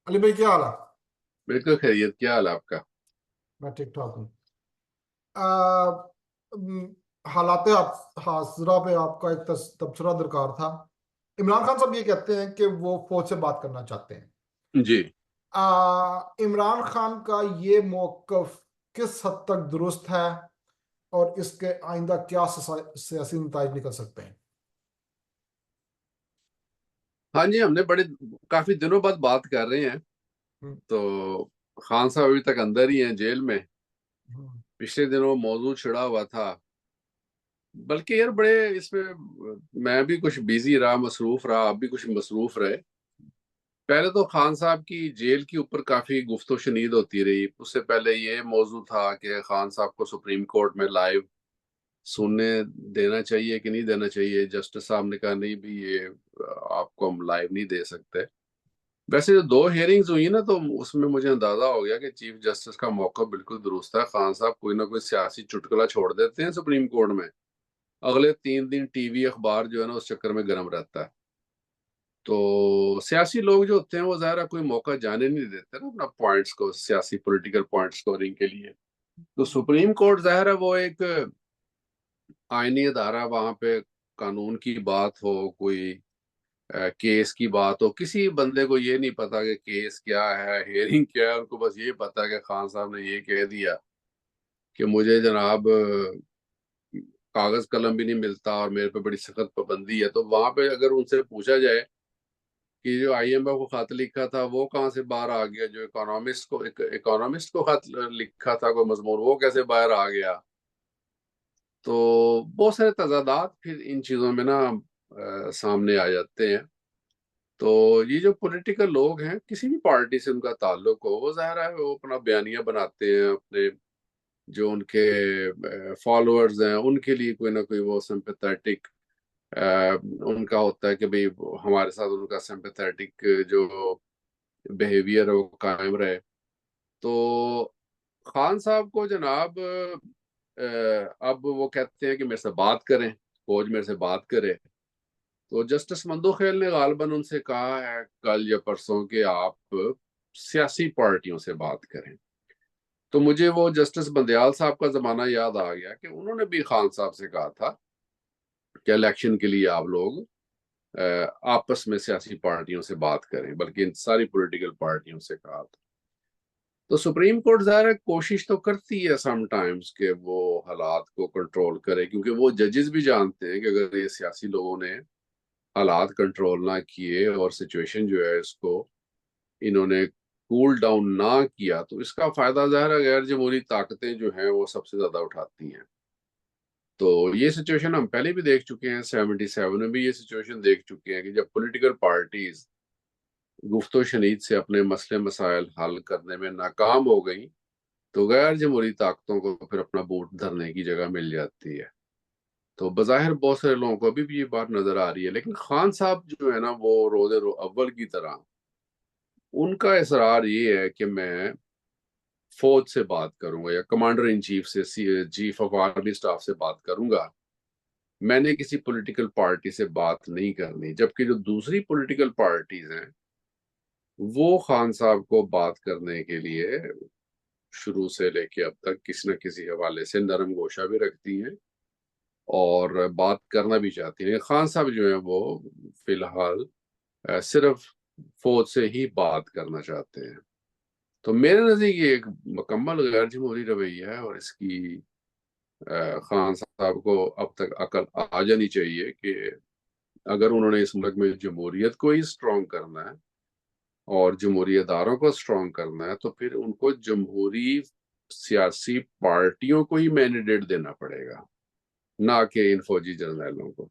अली भाई, क्या हाल है? बिल्कुल खैरियत। क्या हाल है आपका? मैं ठीक ठाक हूँ। आ, अम, हालात हाजरा पे आपका एक तबसरा दरकार था। इमरान खान साहब ये कहते हैं कि वो फौज से बात करना चाहते हैं। जी। इमरान खान का ये मौकफ किस हद तक दुरुस्त है, और इसके आइंदा क्या सियासी नताइज निकल सकते हैं? हाँ जी, हमने बड़े काफी दिनों बाद बात कर रहे हैं। हम्म, तो खान साहब अभी तक अंदर ही हैं, जेल में। हम्म, पिछले दिनों मौजूद छिड़ा हुआ था। बल्कि यार बड़े इसमें मैं भी कुछ बिजी रहा, मसरूफ रहा, आप भी कुछ मसरूफ रहे। पहले तो खान साहब की जेल के ऊपर काफी गुफ्तो शनीद होती रही। उससे पहले ये मौजू था कि खान साहब को सुप्रीम कोर्ट में लाइव सुनने देना चाहिए कि नहीं देना चाहिए। जस्टिस साहब ने कहा नहीं भी, ये आपको हम लाइव नहीं दे सकते। वैसे जो दो हियरिंग्स हुई ना, तो उसमें मुझे अंदाजा हो गया कि चीफ जस्टिस का मौका बिल्कुल दुरुस्त है। खान साहब कोई ना कोई सियासी चुटकुला छोड़ देते हैं सुप्रीम कोर्ट में, अगले 3 दिन टीवी अखबार जो है ना उस चक्कर में गर्म रहता है। तो सियासी लोग जो होते हैं वो ज़ाहिर है कोई मौका जाने नहीं देते ना अपना पॉइंट्स को, सियासी पॉलिटिकल पॉइंट स्कोरिंग के लिए। तो सुप्रीम कोर्ट ज़ाहिर है वो एक आईनी अदारा, वहां पे कानून की बात हो, कोई केस की बात हो, किसी बंदे को ये नहीं पता कि केस क्या है, हियरिंग क्या है। उनको बस ये पता है कि खान साहब ने ये कह दिया कि मुझे जनाब कागज कलम भी नहीं मिलता और मेरे पे बड़ी सख्त पाबंदी है। तो वहां पे अगर उनसे पूछा जाए कि जो आईएमएफ को खत लिखा था वो कहाँ से बाहर आ गया, जो इकोनॉमिस्ट को खत लिखा था कोई मजमून, वो कैसे बाहर आ गया। तो बहुत सारे तजादात फिर इन चीजों में ना सामने आ जाते हैं। तो ये जो पॉलिटिकल लोग हैं, किसी भी पार्टी से उनका ताल्लुक हो, वो जाहिर है वो अपना बयानिया बनाते हैं अपने, जो उनके फॉलोअर्स हैं उनके लिए कोई ना कोई वो सिंपैथेटिक उनका होता है कि भाई हमारे साथ उनका सिंपैथेटिक जो बिहेवियर है वो कायम रहे। तो खान साहब को जनाब अब वो कहते हैं कि मेरे से बात करें, फौज मेरे से बात करे। तो जस्टिस मंदोखेल ने गालबन उनसे कहा है कल या परसों कि आप सियासी पार्टियों से बात करें। तो मुझे वो जस्टिस बंदयाल साहब का जमाना याद आ गया कि उन्होंने भी खान साहब से कहा था कि इलेक्शन के लिए आप लोग आपस में सियासी पार्टियों से बात करें, बल्कि इन सारी पॉलिटिकल पार्टियों से कहा था। तो सुप्रीम कोर्ट ज़ाहिर है कोशिश तो करती है समटाइम्स कि वो हालात को कंट्रोल करे, क्योंकि वो जजेस भी जानते हैं कि अगर ये सियासी लोगों ने हालात कंट्रोल ना किए और सिचुएशन जो है इसको इन्होंने कूल डाउन ना किया, तो इसका फायदा ज़ाहिर है गैर जमहूरी ताकतें जो हैं वो सबसे ज्यादा उठाती हैं। तो ये सिचुएशन हम पहले भी देख चुके हैं, 77 में भी ये सिचुएशन देख चुके हैं कि जब पॉलिटिकल पार्टीज गुफ्तो शनीद से अपने मसले मसाइल हल करने में नाकाम हो गई, तो गैर जमहूरी ताकतों को फिर अपना बूट धरने की जगह मिल जाती है। तो बज़ाहिर बहुत सारे लोगों को अभी भी ये बात नजर आ रही है, लेकिन खान साहब जो है ना वो अव्वल की तरह उनका इसरार ये है कि मैं फौज से बात करूंगा या कमांडर इन चीफ से, चीफ ऑफ आर्मी स्टाफ से बात करूंगा। मैंने किसी पॉलिटिकल पार्टी से बात नहीं करनी। जबकि जो दूसरी पॉलिटिकल पार्टीज हैं वो खान साहब को बात करने के लिए शुरू से लेके अब तक किसी न किसी हवाले से नरम गोशा भी रखती हैं और बात करना भी चाहती हैं। खान साहब जो है वो फिलहाल सिर्फ फौज से ही बात करना चाहते हैं। तो मेरे नजदीक ये एक मुकम्मल गैर जमहूरी रवैया है, और इसकी खान साहब को अब तक अकल आ जानी चाहिए कि अगर उन्होंने इस मुल्क में जमहूरियत को ही स्ट्रॉन्ग करना है और जमहूरी अदारों को स्ट्रॉन्ग करना है, तो फिर उनको जमहूरी सियासी पार्टियों को ही मैंडेट देना पड़ेगा, ना कि इन फौजी जर्नैलों को।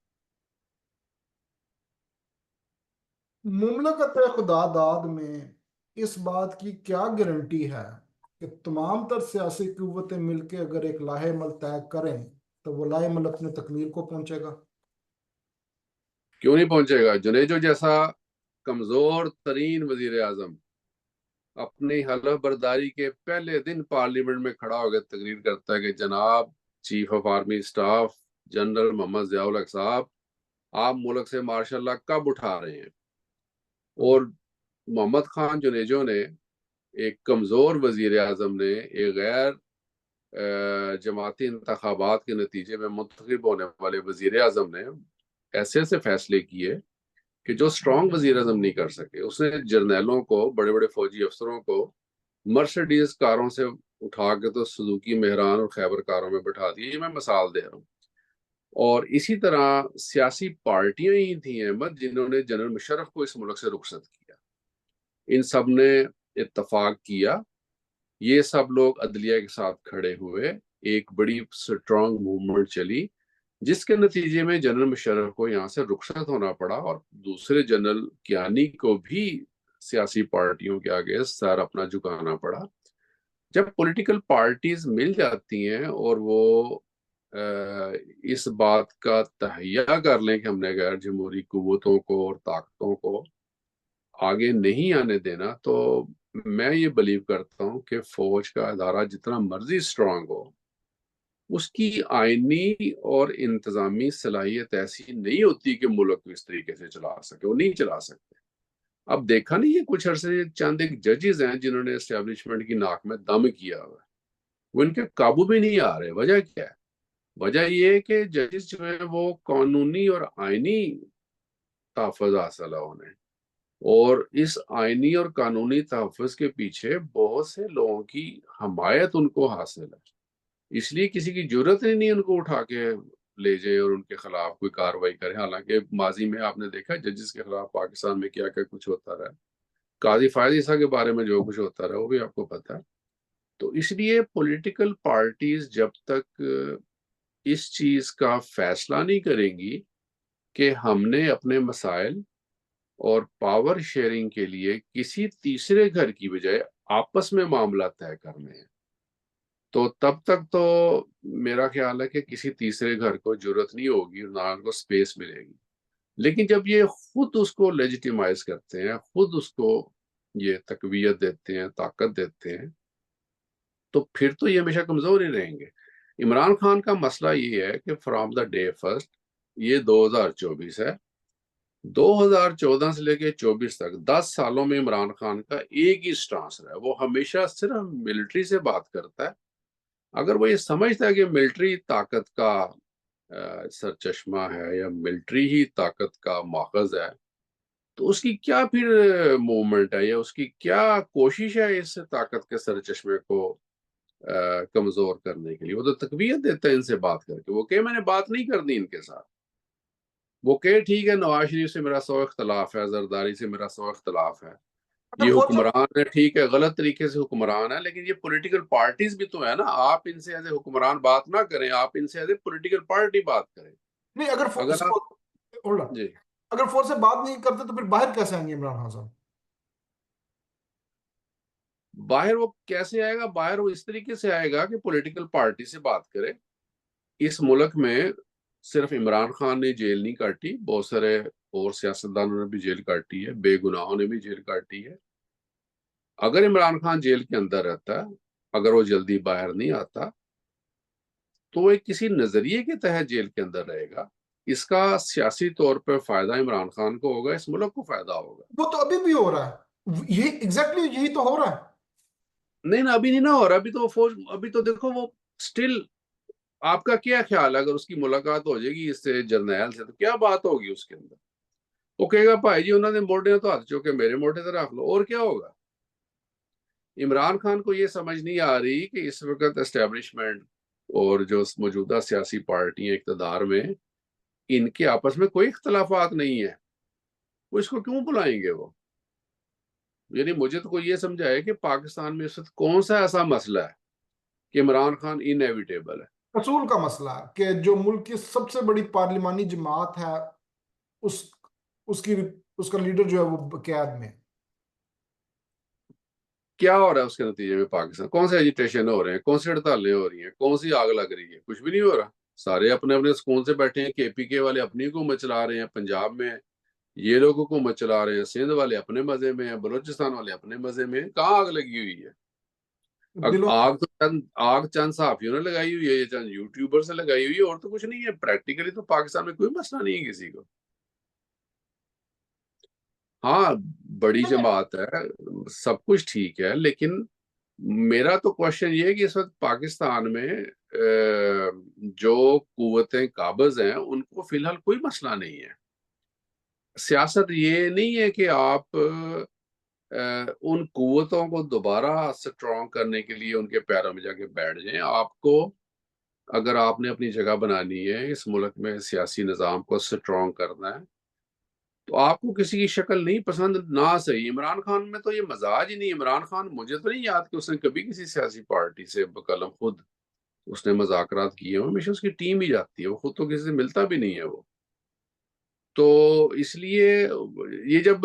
मुमलकत खुदादाद में इस बात की क्या गारंटी है कि तमाम तर सियासी कुव्वतें मिलकर अगर एक लाहेमल तय करें तो वो लाहेमल अपने तकमील को पहुंचेगा? क्यों नहीं पहुंचेगा? जुनेजो जैसा कमजोर तरीन वजीर आजम अपनी हलफ बर्दारी के पहले दिन पार्लियामेंट में खड़ा होकर तकरीर करता है कि जनाब chief of army staff general Mohammad Ziaul Haq साहब, आप मुल्क से मार्शल लॉ कब उठा रहे हैं? और मोहम्मद खान जुनेजो ने, एक कमजोर वजीर आजम ने, एक गैर जमाती इंतखाबात के नतीजे में मुंतखब होने वाले वजीर आजम ने ऐसे ऐसे फैसले किए कि जो स्ट्रॉन्ग वजीर आजम नहीं कर सके। उसने जर्नैलों को, बड़े बड़े फौजी अफसरों को मर्सिडीज कारों से उठा के तो सुजुकी मेहरान और खैबर कारों में बैठा दिए। ये मैं मिसाल दे रहा हूँ। और इसी तरह सियासी पार्टियां ही थी अहमद, जिन्होंने जनरल मुशर्रफ को इस मुल्क से रुखसत किया। इन सब ने इत्तफाक किया, ये सब लोग अदलिया के साथ खड़े हुए, एक बड़ी स्ट्रांग मूवमेंट चली, जिसके नतीजे में जनरल मुशर्रफ को यहाँ से रुखसत होना पड़ा और दूसरे जनरल कियानी को भी सियासी पार्टियों के आगे सर अपना झुकाना पड़ा। जब पॉलिटिकल पार्टीज मिल जाती हैं और वो इस बात का तहैया कर लें कि हमने गैर जमहूरी कुव्वतों को और ताकतों को आगे नहीं आने देना, तो मैं ये बिलीव करता हूँ कि फौज का अदारा जितना मर्जी स्ट्रांग हो, उसकी आईनी और इंतजामी सलाहियत ऐसी नहीं होती कि मुल्क को इस तरीके से चला सके। वो नहीं चला सकते। अब देखा नहीं है, कुछ अरसे चंद एक जजेस हैं जिन्होंने एस्टेब्लिशमेंट की नाक में दम किया हुआ है, वो इनके काबू में नहीं आ रहे। वजह क्या है? वजह ये है कि जजेस जो है वो कानूनी और आईनी तहफ़्फ़ुज़ हासिल है उन्हें, और इस आईनी और कानूनी तहफ़्फ़ुज़ के पीछे बहुत से लोगों की हमायत उनको हासिल है। इसलिए किसी की जरूरत ही नहीं उनको उठा के ले जाए और उनके खिलाफ कोई कार्रवाई करे। हालांकि माजी में आपने देखा जजेस के खिलाफ पाकिस्तान में क्या क्या कुछ होता रहा, काजी फायद ईसा के बारे में जो कुछ होता रहा वो भी आपको पता है। तो इसलिए पॉलिटिकल पार्टीज जब तक इस चीज का फैसला नहीं करेंगी कि हमने अपने मसाइल और पावर शेयरिंग के लिए किसी तीसरे घर की बजाय आपस में मामला तय करने हैं, तो तब तक तो मेरा ख्याल है कि किसी तीसरे घर को जरूरत नहीं होगी और ना उनको स्पेस मिलेगी। लेकिन जब ये खुद उसको लेजिटिमाइज करते हैं, खुद उसको ये तकवीयत देते हैं, ताकत देते हैं, तो फिर तो ये हमेशा कमजोर ही रहेंगे। इमरान खान का मसला ये है कि फ्रॉम द डे फर्स्ट, ये 2024 है, 2014 से लेके 24 तक 10 सालों में इमरान खान का एक ही स्टांस रहा है। वो हमेशा सिर्फ मिलिट्री से बात करता है। अगर वो ये समझता है कि मिलिट्री ताकत का सरचश्मा है या मिलिट्री ही ताकत का माखज है, तो उसकी क्या फिर मूवमेंट है या उसकी क्या कोशिश है इस ताकत के सरचश्मे को कमजोर करने के लिए? वो तो तकवीयत देता है इनसे बात करके। वो कहे मैंने बात नहीं करनी इनके साथ। वो कहे ठीक है, नवाज शरीफ से मेरा 100 इख्तलाफ है, जरदारी से मेरा 100 इख्तलाफ है, अच्छा ये फौज जब हुक्मरान है, ठीक है, गलत तरीके से हुक्मरान है, लेकिन ये पॉलिटिकल पार्टीज भी तो है ना। आप इनसे एज ए हुक्मरान बात ना करें, आप इनसे एज ए पॉलिटिकल पार्टी बात करें। नहीं, अगर अगर आप, होल्ड ऑन, जी, अगर फौज से बात नहीं करते तो फिर बाहर कैसे आएंगे इमरान खान साहब? बाहर वो कैसे आएगा? बाहर वो इस तरीके से आएगा कि पॉलिटिकल पार्टी से बात करे। इस मुल्क में सिर्फ इमरान खान ने जेल नहीं काटी, बहुत सारे और सियासतदानों ने भी जेल काटी है, बेगुनाहों ने भी जेल काटी है। अगर इमरान खान जेल के अंदर रहता है, अगर वो जल्दी बाहर नहीं आता, तो वो एक किसी नजरिए के तहत जेल के अंदर रहेगा। इसका सियासी तौर पर फायदा इमरान खान को होगा, इस मुल्क को फायदा होगा। वो तो अभी भी हो रहा है, यही एग्जैक्टली यही तो हो रहा है। नहीं ना, अभी नहीं ना हो रहा। अभी तो वो फौज, अभी तो देखो वो स्टिल, आपका क्या ख्याल है अगर उसकी मुलाकात हो जाएगी इससे, जर्नैल से, तो क्या बात होगी उसके अंदर? वो कहेगा भाई जी उन्होंने मोड़े तो हाथ चुके, मेरे मोटे तो रख लो, और क्या होगा? इमरान खान को ये समझ नहीं आ रही कि इस वक्त एस्टेब्लिशमेंट और जो मौजूदा सियासी पार्टियां इक़्तिदार में, इनके आपस में कोई इख्तलाफात नहीं है, वो इसको क्यों बुलाएंगे वो? यानी मुझे तो कोई ये समझाए कि पाकिस्तान में इस वक्त कौन सा ऐसा मसला है कि इमरान खान इनएविटेबल है। असूल का मसला है कि जो मुल्क की सबसे बड़ी पार्लिमानी जमात है, उस उसकी उसका लीडर जो है वो कैद में है। क्या हो रहा है उसके नतीजे में? पाकिस्तान कौन से एजिटेशन हो रहे हैं, कौन सी हड़तालें हो रही हैं, कौन सी आग लग रही है? कुछ भी नहीं हो रहा। सारे अपने अपने सुकून से बैठे हैं। केपीके वाले अपनी हुकूमत चला रहे हैं पंजाब में, ये लोग हुकूमत चला रहे हैं, सिंध वाले अपने मजे में हैं, बलोचिस्तान वाले अपने मजे में हैं। कहाँ आग लगी हुई है? दिलों में। आग चंद सहाफियों ने लगाई हुई है, ये चंद यूट्यूबर से लगाई हुई है, और तो कुछ नहीं है। प्रैक्टिकली तो पाकिस्तान में कोई मसला नहीं है किसी को। हाँ, बड़ी देखिए, जमात है, सब कुछ ठीक है, लेकिन मेरा तो क्वेश्चन ये है कि इस वक्त पाकिस्तान में जो कुव्वतें काबिज हैं उनको फिलहाल कोई मसला नहीं है। सियासत ये नहीं है कि आप उन कुव्वतों को दोबारा स्ट्रॉन्ग करने के लिए उनके पैरों में जाके बैठ जाएं। आपको, अगर आपने अपनी जगह बनानी है इस मुल्क में, सियासी निज़ाम को स्ट्रॉन्ग करना है, तो आपको किसी की शक्ल नहीं पसंद ना सही। इमरान खान में तो ये मजाज ही नहीं। इमरान खान, मुझे तो नहीं याद कि उसने कभी किसी सियासी पार्टी से बकलम खुद उसने मुज़ाकरात किए हो। हमेशा उसकी टीम ही जाती है, वो खुद तो किसी से मिलता भी नहीं है वो। तो इसलिए ये जब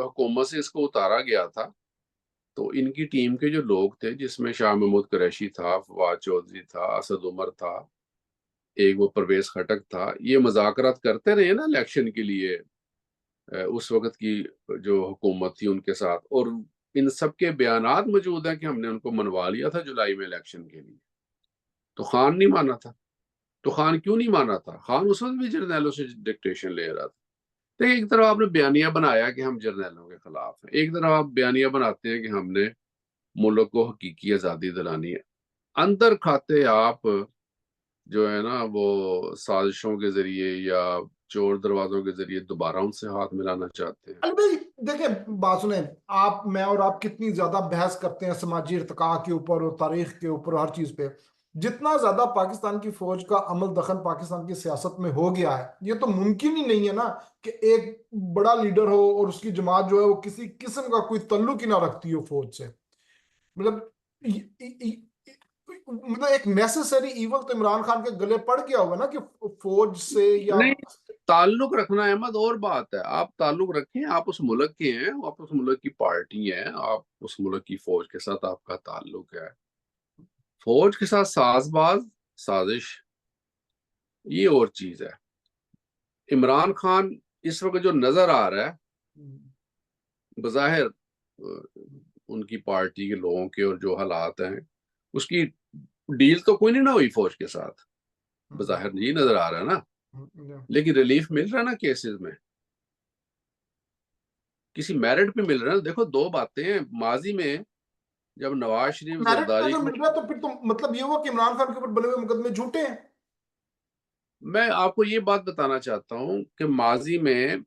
हुकूमत से इसको उतारा गया था, तो इनकी टीम के जो लोग थे, जिसमें शाह महमूद कुरैशी था, फवाद चौधरी था, असद उमर था, एक वो परवेज खटक था, ये मुज़ाकरात करते रहे ना इलेक्शन के लिए उस वक्त की जो हुकूमत थी उनके साथ। और इन सब के बयानात मौजूद हैं कि हमने उनको मनवा लिया था जुलाई में इलेक्शन के लिए। तो खान नहीं माना था। तो खान क्यों नहीं माना था? खान उस वक्त भी जर्नैलों से डिक्टेशन ले रहा था। देखिए, एक तरफ आपने बयानिया बनाया कि हम जर्नैलों के खिलाफ हैं, एक तरफ आप बयानिया बनाते हैं कि हमने मुल्क को हकीकी आज़ादी दिलानी है। अंदर खाते आप जो है ना वो साजिशों के जरिए या चोर दरवाजों के जरिए दोबारा उनसे हाथ मिलाना चाहते हैं। अली भाई, देखिए, बात सुने। आप, मैं और आप कितनी ज्यादा बहस करते हैं समाजी इर्तिका के ऊपर और तारीख के ऊपर, हर चीज पे। जितना ज्यादा पाकिस्तान की फौज का अमल दखल पाकिस्तान की सियासत में हो गया है, ये तो मुमकिन ही नहीं है ना कि एक बड़ा लीडर हो और उसकी जमात जो है वो किसी किस्म का कोई तल्लुक ही ना रखती हो फौज से। मतलब मतलब एक नेसेसरी इवल तो इमरान खान के गले पड़ गया होगा ना कि फौज से या। नहीं, ताल्लुक रखना अहमद और बात है। आप ताल्लुक रखें, आप उस मुल्क के हैं, आप उस मुल्क की पार्टी हैं, आप उस मुल्क की फौज के साथ आपका ताल्लुक है। फौज के साथ साजबाज, साजिश, ये और चीज है। इमरान खान इस वक्त जो नजर आ रहा है, बज़ाहिर उनकी पार्टी के लोगों के और जो हालात हैं, उसकी डील तो कोई नहीं ना हुई फौज के साथ। बज़ाहिर ये नजर आ रहा है ना। लेकिन रिलीफ मिल रहा है ना केसेस में, किसी मेरिट पे मिल रहा है। देखो, दो बातें हैं। माजी में जब नवाज शरीफ मेरिट पे जरदारी अगर को, मिल रहा है तो फिर तो मतलब ये हुआ कि इमरान खान के ऊपर बने हुए मुकदमे झूठे हैं। मैं आपको ये बात बताना चाहता हूं कि माजी में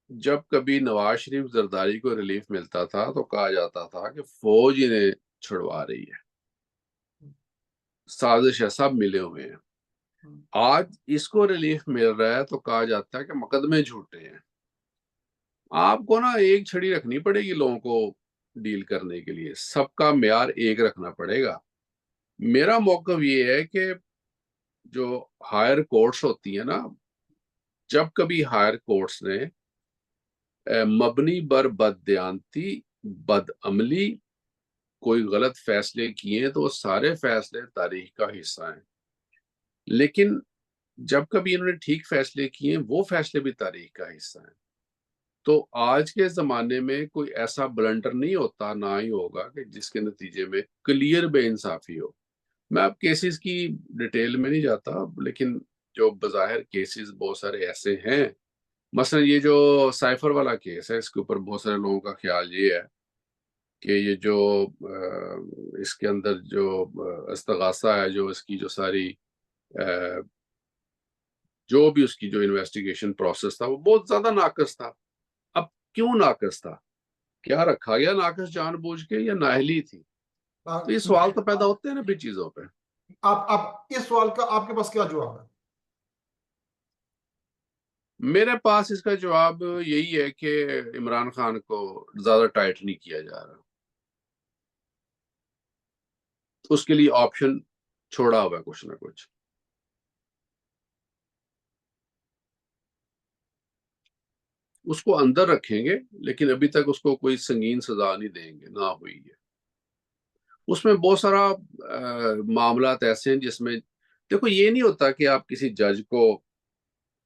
जब कभी नवाज शरीफ जरदारी को रिलीफ मिलता था तो कहा जाता था कि फौज इन्हें छुड़वा रही है, साजिश है, सब मिले हुए हैं। आज इसको रिलीफ मिल रहा है तो कहा जाता है कि मुकदमे झूठे हैं। आपको ना एक छड़ी रखनी पड़ेगी लोगों को डील करने के लिए, सबका म्यार एक रखना पड़ेगा। मेरा मौकव ये है कि जो हायर कोर्ट्स होती है ना, जब कभी हायर कोर्ट्स ने मबनी बर बददियानती, बदअमली कोई गलत फैसले किए हैं, तो वो सारे फैसले तारीख का हिस्सा हैं। लेकिन जब कभी इन्होंने ठीक फैसले किए, वो फैसले भी तारीख का हिस्सा हैं। तो आज के ज़माने में कोई ऐसा ब्लंडर नहीं होता, ना ही होगा, कि जिसके नतीजे में क्लियर बेइंसाफी हो। मैं अब केसेस की डिटेल में नहीं जाता, लेकिन जो बज़ाहिर केसेस बहुत सारे ऐसे हैं। मसलन ये जो साइफर वाला केस है, इसके ऊपर बहुत सारे लोगों का ख्याल ये है कि ये जो इसके अंदर जो इस्तगासा है, जो इसकी जो सारी अ, जो भी उसकी जो इन्वेस्टिगेशन प्रोसेस था, वो बहुत ज्यादा नाकस था। अब क्यों नाकस था? क्या रखा गया नाकस जानबूझ के, या नाअहली थी? तो ये सवाल तो पैदा होते हैं ना भी चीजों पे। आप इस सवाल का आपके पास क्या जवाब है? मेरे पास इसका जवाब यही है कि इमरान खान को ज्यादा टाइट नहीं किया जा रहा, उसके लिए ऑप्शन छोड़ा हुआ है कुछ ना कुछ। उसको अंदर रखेंगे, लेकिन अभी तक उसको कोई संगीन सजा नहीं देंगे, ना हुई है। उसमें बहुत सारा मामलात ऐसे हैं जिसमें, देखो, ये नहीं होता कि आप किसी जज को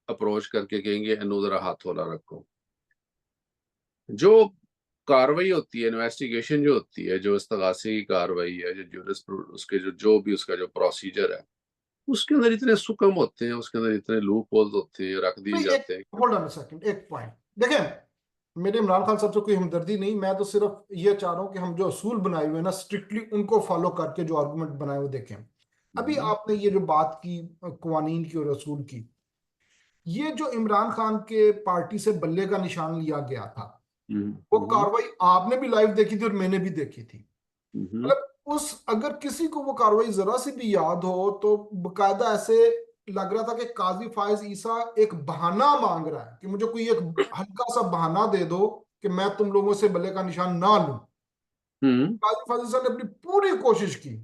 अप्रोच करके कहेंगे अनु जरा हाथ होला रखो। जो कार्रवाई होती है, इन्वेस्टिगेशन जो होती है, जो इस्तगासे की कार्रवाई है, जो जुरिस उसके जो भी उसका जो प्रोसीजर है, उसके अंदर इतने सुकम होते हैं, उसके अंदर इतने लूप होल्स होते हैं, रख दिए भाई, एक जाते हैं। होल्ड ऑन सेकंड, एक पॉइंट देखें। मेरे इमरान खान साहब से कोई हमदर्दी नहीं, मैं तो सिर्फ ये चाह रहा हूँ कि हम जो असूल बनाए हुए हैं ना, स्ट्रिक्टली उनको फॉलो करके जो आर्गुमेंट बनाए हुए देखें। अभी हम्म आपने ये जो बात की कवानीन की और असूल की, ये जो इमरान खान के पार्टी से बल्ले का निशान लिया गया था, वो हम्म कार्रवाई आपने भी लाइव देखी थी और मैंने भी देखी थी। हम्म मतलब उस, अगर किसी को वो कार्रवाई जरा सी भी याद हो तो बकायदा ऐसे लग रहा था कि काजी फायज ईसा एक बहाना मांग रहा है कि मुझे कोई एक हल्का सा बहाना दे दो कि मैं तुम लोगों से बल्ले का निशान ना लूं। हम्म। काजी फायज ईसा ने अपनी पूरी कोशिश की,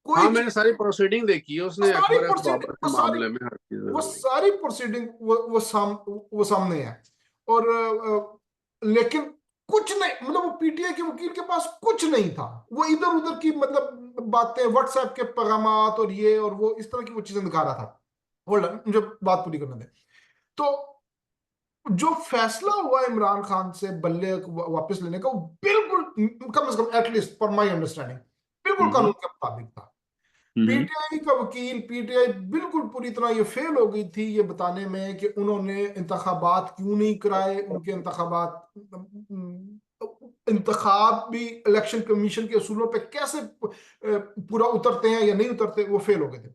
कोई हाँ, मैंने चीज, सारी प्रोसीडिंग देखी है, वो उसने सारी FRS प्रोसीडिंग, बाबर के मामले में हर चीज में वो हुई। सारी प्रोसीडिंग वो सामने है। और लेकिन कुछ नहीं, मतलब वो पीटीआई के वकील के पास कुछ नहीं था। वो इधर उधर की मतलब बातें, व्हाट्सएप के पैगामात और ये और वो, इस तरह की वो चीजें दिखा रहा था। होल्ड ऑन, मुझे बात पूरी करने दे। तो जो फैसला हुआ इमरान खान से बल्ले वापस लेने का, वो बिल्कुल, कम से कम एटलीस्ट फॉर माय अंडरस्टैंडिंग, बिल्कुल कानून हम्म के मुताबिक था। हम्म पीटीआई का वकील, पीटीआई बिल्कुल पूरी तरह ये फेल हो गई थी ये बताने में कि उन्होंने इंतखाबात क्यों नहीं कराए, उनके इंतखाबात, इंतखाब भी इलेक्शन कमीशन के असूलों पे कैसे पूरा उतरते हैं या नहीं उतरते, वो फेल हो गए थे।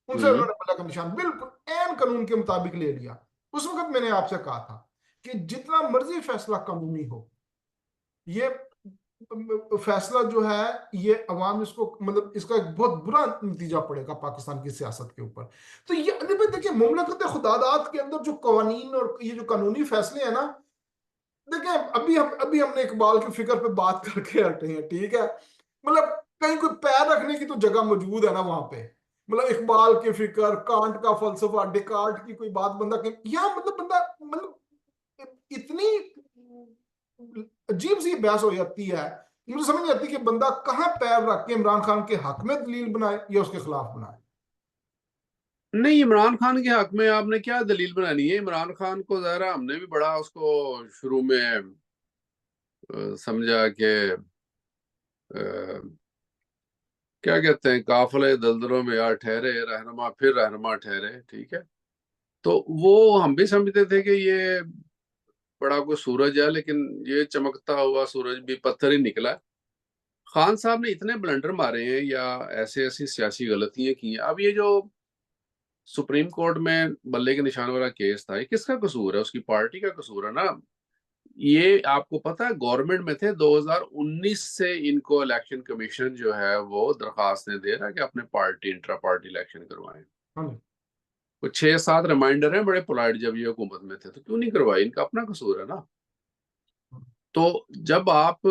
उनसे हम्म उन्होंने बल्ला का निशान बिल्कुल एन कानून के मुताबिक ले लिया। उस वक्त मैंने आपसे कहा था कि जितना मर्जी फैसला कानूनी हो, ये फैसला जो है, ये अवाम इसको, मतलब इसका एक बहुत बुरा नतीजा पड़ेगा पाकिस्तान की सियासत के ऊपर। तो ये अभी भी देखिए, मुमलकत खुदादात के अंदर जो कवानीन और ये जो कानूनी फैसले हैं ना, देखिए अभी हमने इकबाल की फिक्र पे बात करके हटे हैं, ठीक है। मतलब कहीं कोई पैर रखने की तो जगह मौजूद है ना वहां पे। मतलब इकबाल की फिक्र, कांट का फलसफा, डेकार्ट की कोई बात बंदा यहाँ, मतलब बंदा, मतलब इतनी अजीब सी बहस हो जाती है, मुझे समझ नहीं आती कि बंदा कहाँ पैर रख के इमरान खान के हक में दलील बनाए या उसके खिलाफ बनाए। नहीं, इमरान खान के हक में आपने क्या दलील बनानी है? इमरान खान को जरा हमने भी बड़ा उसको शुरू में समझा कि क्या कहते हैं, काफिले दलदलों में यार ठहरे, रहनुमा फिर रहनुमा ठहरे, ठीक है। तो वो हम भी समझते थे कि ये बड़ा कोई सूरज है, लेकिन ये चमकता हुआ सूरज भी पत्थर ही निकला है। खान साहब ने इतने ब्लंडर मारे हैं या ऐसे ऐसी सियासी गलतियां की हैं। अब ये जो सुप्रीम कोर्ट में बल्ले के निशान वाला केस था, ये किसका कसूर है? उसकी पार्टी का कसूर है ना। ये आपको पता है, गवर्नमेंट में थे 2019 से इनको इलेक्शन कमीशन जो है वो दरखास्तें दे रहा है कि अपने पार्टी इंट्रा पार्टी इलेक्शन करवाएं। हाँ जी। कुछ 6-7 रिमाइंडर है बड़े पोलाइट, जब ये हुकूमत में थे तो क्यों नहीं करवाई? इनका अपना कसूर है ना। तो जब आप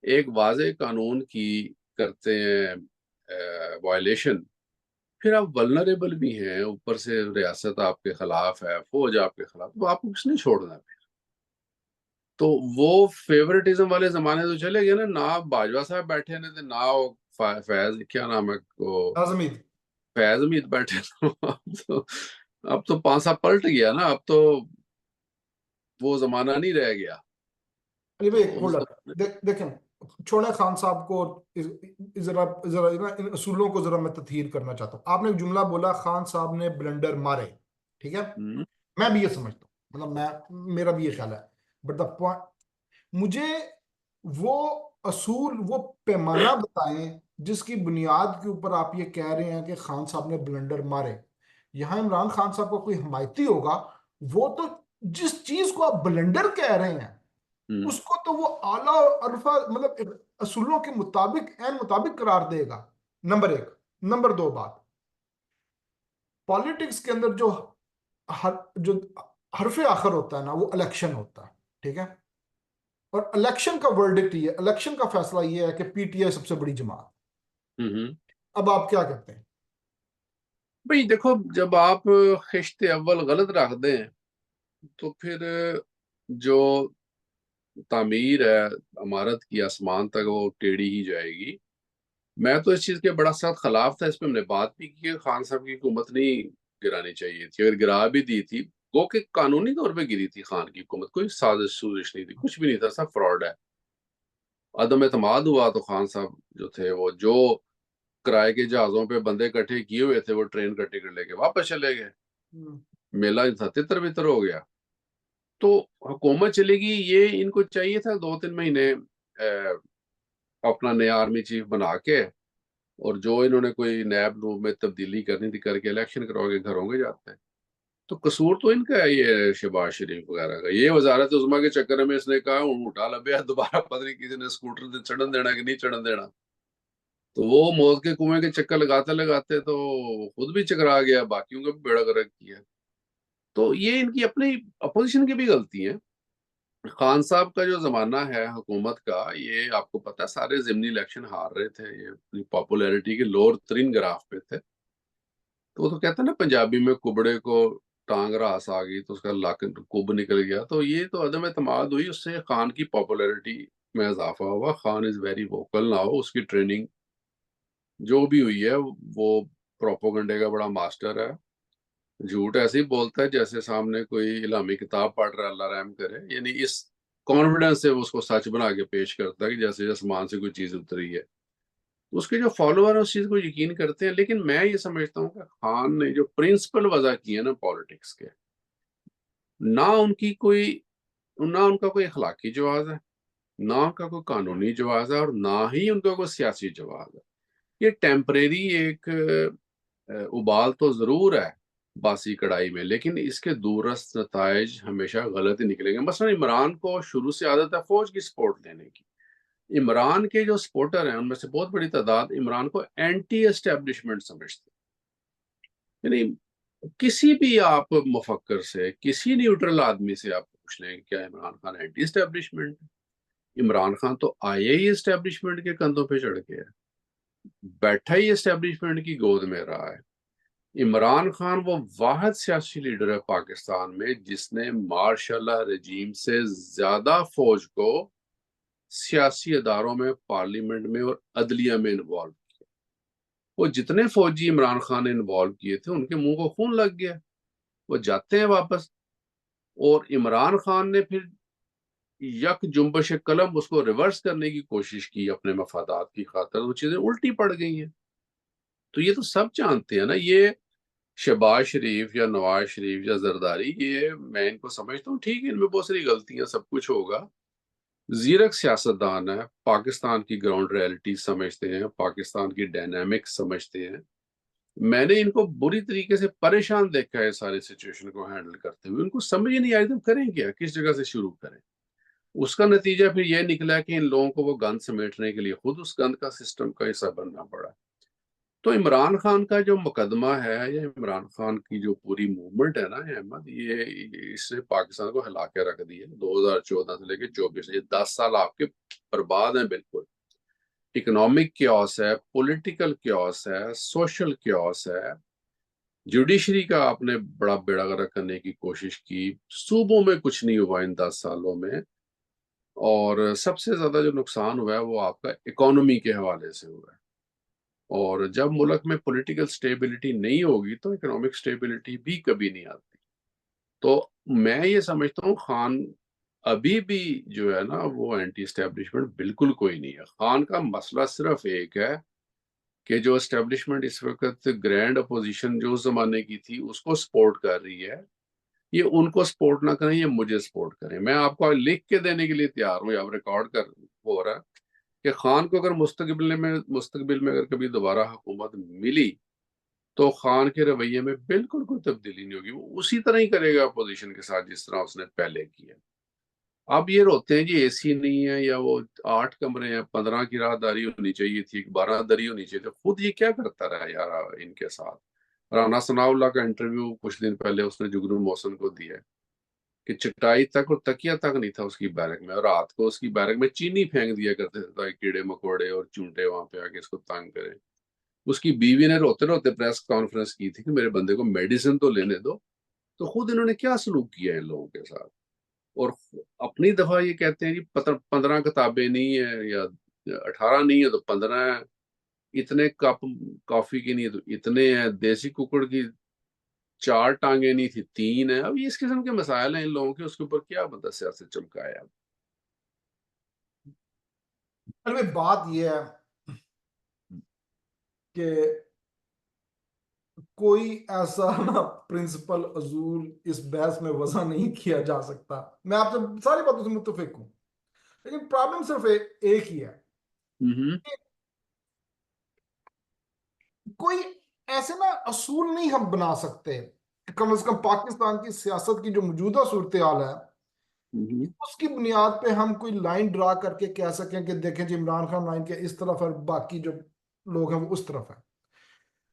एक वाजे कानून की करते हैं वायलेशन, फिर आप वल्नरेबल भी हैं, ऊपर से रियासत आपके खिलाफ है, फौज आपके खिलाफ, तो आपको किसने छोड़ना है? तो वो फेवरेटिज्म वाले जमाने तो चले गए ना। ना बाजवा साहब बैठे ने थे, ना वो फैज, क्या नाम है वो, नाजमीत। फैज मीत बैठे थे। अब तो पांसा पलट गया ना। अब तो वो जमाना नहीं रह गया। अली तो भाई उस होल्ड ऑन, जमाने देखें, छोड़े खान साहब को। जरा जरा ना इन असूलों को जरा मैं तथहीर करना चाहता हूँ। आपने एक जुमला बोला, खान साहब ने ब्लंडर मारे, ठीक है। हम्म मैं भी ये समझता हूँ, मतलब मैं, मेरा भी ये ख्याल है। बट द पॉइंट, मुझे वो असूल, वो पैमाना बताएं जिसकी बुनियाद के ऊपर आप ये कह रहे हैं कि खान साहब ने ब्लंडर मारे। यहां इमरान खान साहब का कोई हमायती होगा, वो तो जिस चीज को आप ब्लंडर कह रहे हैं, हम्म उसको तो वो आला और अरफा, मतलब असूलों के मुताबिक, एन मुताबिक करार देगा। नंबर एक। नंबर दो बात, पॉलिटिक्स के अंदर जो हरफ आखिर होता है ना, वो इलेक्शन होता है, ठीक है। और इलेक्शन का वर्डिक्ट ये, इलेक्शन का फैसला ये है कि पीटीआई सबसे बड़ी जमात। हम्म। अब आप क्या कहते हैं? भाई देखो, जब आप खिश्ते अव्वल गलत रख दें तो फिर जो तामीर है इमारत की आसमान तक, वो टेढ़ी ही जाएगी। मैं तो इस चीज के बड़ा सख्त खिलाफ था। इस पे हमने बात भी की कि खान साहब की हुकूमत नहीं गिरानी चाहिए थी, अगर गिरा भी दी थी, वो कि कानूनी तौर पे गिरी थी खान की हुकूमत, कोई साजिश सूजिश नहीं थी, कुछ भी नहीं था, सब फ्रॉड है। अदम एतमाद हुआ तो खान साहब जो थे, वो जो किराए के जहाजों पे बंदे इकट्ठे किए हुए थे, वो ट्रेन का टिकट लेके वापस चले गए। हम्म। मेला था, तितर बितर हो गया। तो हुकूमत चलेगी, ये इनको चाहिए था 2-3 महीने अपना नया आर्मी चीफ बना के, और जो इन्होंने कोई नैब नूब में तब्दीली करनी थी करके इलेक्शन करवा के घर होंगे जाते हैं। तो कसूर तो इनका है ये शहबाज शरीफ वगैरह का। ये वजारत उज़्मा के चक्कर में इसने कहा उठा लबे दोबारा पता नहीं किसी ने स्कूटर से चढ़न देना कि नहीं चढ़न देना, तो वो मौत के कुएं के चक्कर लगाते लगाते तो खुद भी चकरा गया, बाकियों का भी बेड़ा गर्क किया। तो ये इनकी अपनी अपोजिशन की भी गलती है। खान साहब का जो जमाना है हुकूमत का, ये आपको पता है सारे जिमनी इलेक्शन हार रहे थे, ये अपनी पॉपुलैरिटी के लोअर तरीन ग्राफ पे थे। तो वो तो कहते हैं ना पंजाबी में, कुबड़े को टांग रास आ गई तो उसका लाक कुब निकल गया। तो ये तो अदम एतमाद हुई, उससे खान की पॉपुलैरिटी में इजाफा हुआ। खान इज वेरी वोकल ना हो, उसकी ट्रेनिंग जो भी हुई है वो प्रोपोगंडे का बड़ा मास्टर है। झूठ ऐसे ही बोलता है जैसे सामने कोई इलामी किताब पढ़ रहा है, अल्लाह रहम करे। यानी इस कॉन्फिडेंस से वो उसको सच बना के पेश करता है कि जैसे आसमान से कोई चीज उतरी है। उसके जो फॉलोअर है उस चीज को यकीन करते हैं। लेकिन मैं ये समझता हूँ कि खान ने जो प्रिंसिपल वजह किए ना पॉलिटिक्स के, ना उनकी कोई, ना उनका कोई अखलाकी जवाब है, ना उनका कोई कानूनी जवाब है, और ना ही उनका कोई सियासी जवाब है। ये टेम्परेरी एक उबाल तो जरूर है बासी कढ़ाई में, लेकिन इसके दूरस्थ नताइज हमेशा गलत ही निकलेंगे। मसलन इमरान को शुरू से आदत है फौज की सपोर्ट लेने की। इमरान के जो सपोर्टर हैं उनमें से बहुत बड़ी तादाद इमरान को एंटी एस्टेब्लिशमेंट समझते हैं। यानी किसी भी आप मुफक्कर से, किसी न्यूट्रल आदमी से आप पूछ लें क्या इमरान खान एंटी एस्टेब्लिशमेंट है? इमरान खान तो आए ही एस्टेब्लिशमेंट के कंधों पे चढ़ के है, बैठा ही एस्टेब्लिशमेंट की गोद में रहा है। इमरान खान वो वाहिद सियासी लीडर है पाकिस्तान में जिसने मार्शल रजीम से ज्यादा फौज को सियासी अदारों में, पार्लियामेंट में और अदलिया में इन्वॉल्व किया। वो जितने फौजी इमरान खान ने इन्वॉल्व किए थे उनके मुंह को खून लग गया, वो जाते हैं वापस। और इमरान खान ने फिर यक जुम्बश कलम उसको रिवर्स करने की कोशिश की अपने मफादात की खातर, वो चीजें उल्टी पड़ गई हैं। तो ये तो सब जानते हैं ना। ये शहबाज शरीफ या नवाज शरीफ या जरदारी, ये मैं इनको समझता हूँ ठीक है, इनमें बहुत सारी गलतियां, सब कुछ होगा। जीरक सियासतदान है, पाकिस्तान की ग्राउंड रियलिटी समझते हैं, पाकिस्तान की डायनामिक्स समझते हैं। मैंने इनको बुरी तरीके से परेशान देखा है सारी सिचुएशन को हैंडल करते हुए। उनको समझ ही नहीं आई तुम करें क्या, किस जगह से शुरू करें। उसका नतीजा फिर यह निकला कि इन लोगों को वो गंद समेटने के लिए खुद उस गंद का सिस्टम का हिस्सा बनना पड़ा। तो इमरान खान का जो मुकदमा है, या इमरान खान की जो पूरी मूवमेंट है ना अहमद, ये इससे पाकिस्तान को हिला के रख दिया। 2014 से लेकर 24, ये 10 साल आपके बर्बाद हैं बिल्कुल। इकोनॉमिक क्योस है, पॉलिटिकल क्योस है, सोशल क्योस है। जुडिशरी का आपने बड़ा बेड़ा गर्क करने की कोशिश की, सूबों में कुछ नहीं हुआ इन 10 सालों में। और सबसे ज्यादा जो नुकसान हुआ है वो आपका इकोनॉमी के हवाले से हुआ है। और जब मुल्क में पॉलिटिकल स्टेबिलिटी नहीं होगी तो इकोनॉमिक स्टेबिलिटी भी कभी नहीं आती। तो मैं ये समझता हूँ खान अभी भी जो है ना वो एंटी स्टैब्लिशमेंट बिल्कुल कोई नहीं है। खान का मसला सिर्फ एक है कि जो एस्टेब्लिशमेंट इस वक्त ग्रैंड अपोजिशन जो उस जमाने की थी उसको सपोर्ट कर रही है, ये उनको सपोर्ट ना करें, ये मुझे सपोर्ट करें। मैं आपको लिख के देने के लिए तैयार हूँ, अब रिकॉर्ड कर हो रहा है कि खान को अगर मुस्तकबिल में अगर कभी दोबारा हुकूमत मिली तो खान के रवैये में बिल्कुल कोई तब्दीली नहीं होगी। वो उसी तरह ही करेगा अपोजिशन के साथ जिस तरह उसने पहले किया। अब ये रोते हैं जी एसी नहीं है, या वो 8 कमरे हैं, 15 की राहदारी होनी चाहिए थी, 12 दरी होनी चाहिए थी। खुद ये क्या करता रहा यार इनके साथ। राना सनाउल्लाह का इंटरव्यू कुछ दिन पहले उसने जुगनू मोहसिन को दिया कि चटाई तक और तकिया तक नहीं था उसकी बैरक में, और रात को उसकी बैरक में चीनी फेंक दिया करते थे ताकि कीड़े मकोड़े और चूंटे वहां पे आके इसको तंग करें। उसकी बीवी ने रोते रोते प्रेस कॉन्फ्रेंस की थी कि मेरे बंदे को मेडिसिन तो लेने दो। तो खुद इन्होंने क्या सलूक किया है इन लोगों के साथ। और अपनी दफा ये कहते हैं जी 15 किताबें नहीं है, या 18 नहीं है तो 15 है, इतने कप कॉफी की नहीं है तो इतने हैं, देसी कुकड़ की 4 टांगे नहीं थी 3 है। अब ये इस किस्म के मसाइल हैं इन लोगों के, उसके ऊपर क्या बता सियासत चमकाया। असल में बात यह है कि कोई ऐसा ना प्रिंसिपल अजूल इस बहस में वजह नहीं किया जा सकता। मैं आपसे सारी बातों से मुत्तफिक हूं, लेकिन प्रॉब्लम सिर्फ एक ही है हम्म। कि कोई ऐसे ना असूल नहीं हम बना सकते कि कम से कम पाकिस्तान की सियासत की जो मौजूदा सूरत हाल है हम्म। उसकी बुनियाद पे हम कोई लाइन ड्रा करके कह सकें कि देखें जी इमरान खान लाइन के इस तरफ है, बाकी जो लोग हैं वो उस तरफ है।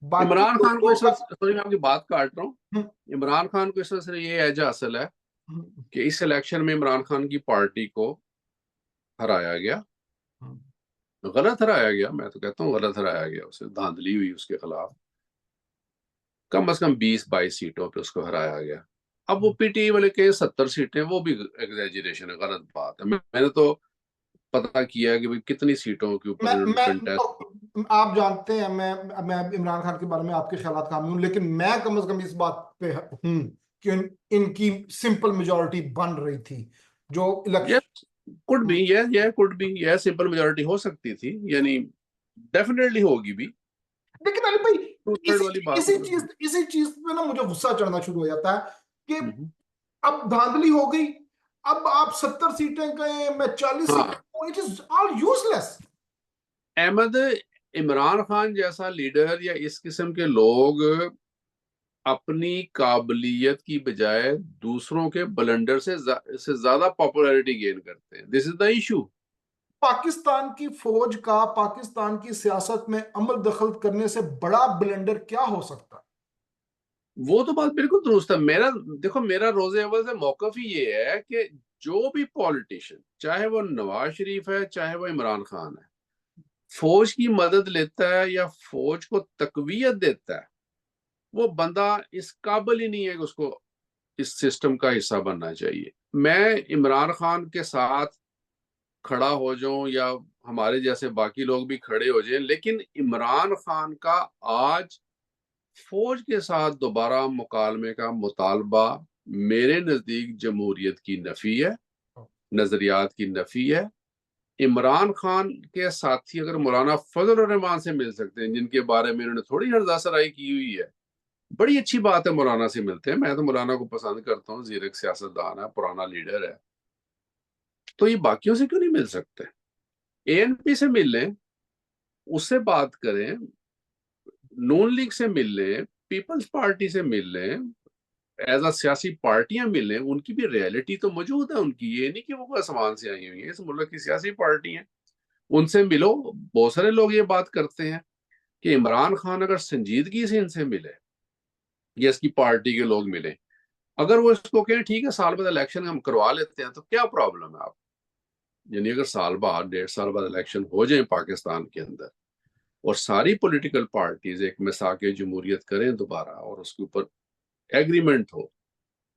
बाकी इमरान खान को लोगों इस का। वक्त, सॉरी मैं आपकी बात काट रहा हूँ, हम्म, इमरान खान को इस वक्त ये एज हासिल है हम्म, कि इस इलेक्शन में इमरान खान की पार्टी को हराया गया। हम्म, गलत हराया गया, मैं तो कहता हूँ गलत हराया गया, उसे धांधली हुई उसके खिलाफ। कम से कम 20-22 सीटों पे उसको हराया गया। अब वो पीटीआई वाले के 70 सीटें, वो भी एग्जैजरेशन है, गलत बात है। मैंने तो पता किया कि भाई कितनी सीटों के ऊपर इन्होंने कंटेस्ट। आप जानते हैं मैं इमरान खान के बारे में आपके ख्यालात का हामी हूं, लेकिन मैं कम से कम इस बात पे हूं कि इनकी सिंपल मेजोरिटी बन रही थी जो ये इलेक्शन। कुड भी, ये कुड भी, यह सिंपल मेजोरिटी हो सकती थी, यानी डेफिनेटली होगी भी। लेकिन अरे भाई, टू थर्ड इसी वाली बात इसी नहीं। चीज इसी चीज पे ना मुझे गुस्सा चढ़ना शुरू हो जाता है कि हम्म। अब धांधली हो गई। अब आप 70 सीटें गए, मैं 40 सीटें, हाँ, it is all useless. Ahmed, Imran Khan जैसा लीडर या इस किस्म के लोग अपनी काबिलियत की बजाय दूसरों के ब्लंडर से ज्यादा पॉपुलैरिटी गेन करते हैं। This is the issue. Pakistan की फौज का पाकिस्तान की सियासत में अमल दखल करने से बड़ा ब्लेंडर क्या हो सकता है? वो तो बात बिल्कुल दुरुस्त है। मेरा, देखो, मेरा रोजे अव्वल से मौकफ ही ये है कि जो भी पॉलिटिशियन, चाहे वो नवाज शरीफ है चाहे वो इमरान खान है, फौज की मदद लेता है या फौज को तकवीयत देता है, वो बंदा इस काबिल ही नहीं है कि उसको इस सिस्टम का हिस्सा बनना चाहिए। मैं इमरान खान के साथ खड़ा हो जाऊं या हमारे जैसे बाकी लोग भी खड़े हो जाएं, लेकिन इमरान खान का आज फौज के साथ दोबारा मुकालमे का मुतालबा मेरे नजदीक जमहूरियत की नफी है, नजरियात की नफी है। इमरान खान के साथी अगर मौलाना फजल रहमान से मिल सकते हैं, जिनके बारे में इन्होंने थोड़ी हरदासराई की हुई है, बड़ी अच्छी बात है, मौलाना से मिलते हैं। मैं तो मौलाना को पसंद करता हूँ, जीरक सियासतदान है, पुराना लीडर है। तो ये बाकियों से क्यों नहीं मिल सकते? एएनपी से मिल लें, उससे बात करें, नून लीग से मिल लें, पीपल्स पार्टी से मिल लें, एज अ सियासी पार्टियां मिल लें। उनकी भी रियलिटी तो मौजूद है उनकी, ये नहीं कि वो आसमान से आई हुई है, इस मुल्क की सियासी पार्टी है, उनसे मिलो। बहुत सारे लोग ये बात करते हैं कि इमरान खान अगर संजीदगी से इनसे मिले या इसकी पार्टी के लोग मिले, अगर वो इसको कहें ठीक है साल बाद इलेक्शन हम करवा लेते हैं, तो क्या प्रॉब्लम है? आप, यानी अगर साल बाद, 1.5 साल बाद इलेक्शन हो जाए पाकिस्तान के अंदर और सारी पॉलिटिकल पार्टीज एक मिसाक जमहूरियत करें दोबारा और उसके ऊपर एग्रीमेंट हो,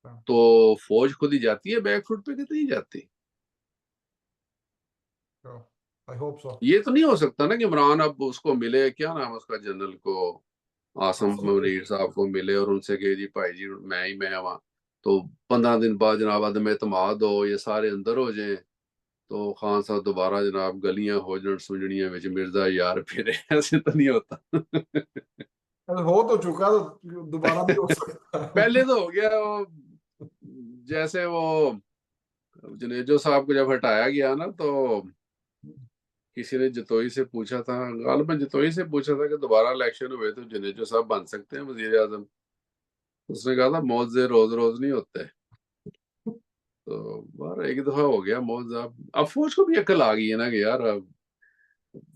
तो फौज खुद ही जाती है बैक फुट पे, कितनी जाती? I hope so. ये तो नहीं हो सकता ना कि इमरान अब उसको मिले, क्या नाम है उसका, जनरल को, आसम मुनीर साहब को मिले और उनसे कहे जी भाई जी मैं वहां, तो 15 दिन बाद जनाब अदम एतमाद हो, ये सारे अंदर हो जाए, तो खान साहब दोबारा जनाब गलियां हो जन सुंजड़ियां विच मिर्जा यार फिर ऐसे तो नहीं होता। अरे हो तो चुका, तो दोबारा भी हो सकता पहले है। तो हो गया वो, जैसे वो जनेजो साहब को जब हटाया गया ना, तो किसी ने जतोई से पूछा था, गालिबन जतोई से पूछा था कि दोबारा इलेक्शन हुए तो जनेजो साहब बन सकते हैं वजीर आजम। उसने कहा था मौजे रोज रोज नहीं होते। तो बार एक दफा हो गया मौज। अब फौज को भी अकल आ गई है ना कि यार अब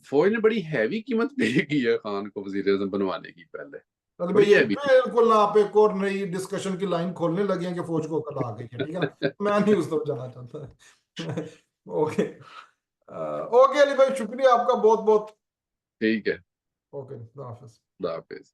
फौज ने बड़ी हैवी कीमत पे की है खान को वजीर आजम बनवाने की, पहले अरे भाई, बड़ी ये हैवी। बिल्कुल ना आप एक और नई डिस्कशन की लाइन खोलने लगे हैं कि फौज को अकल आ गई है, ठीक है ना? मैं नहीं उस तरफ जाना चाहता। ओके। ओके अली भाई, शुक्रिया आपका बहुत बहुत। ठीक है। ओके, खुदा हाफिज। खुदा हाफिज।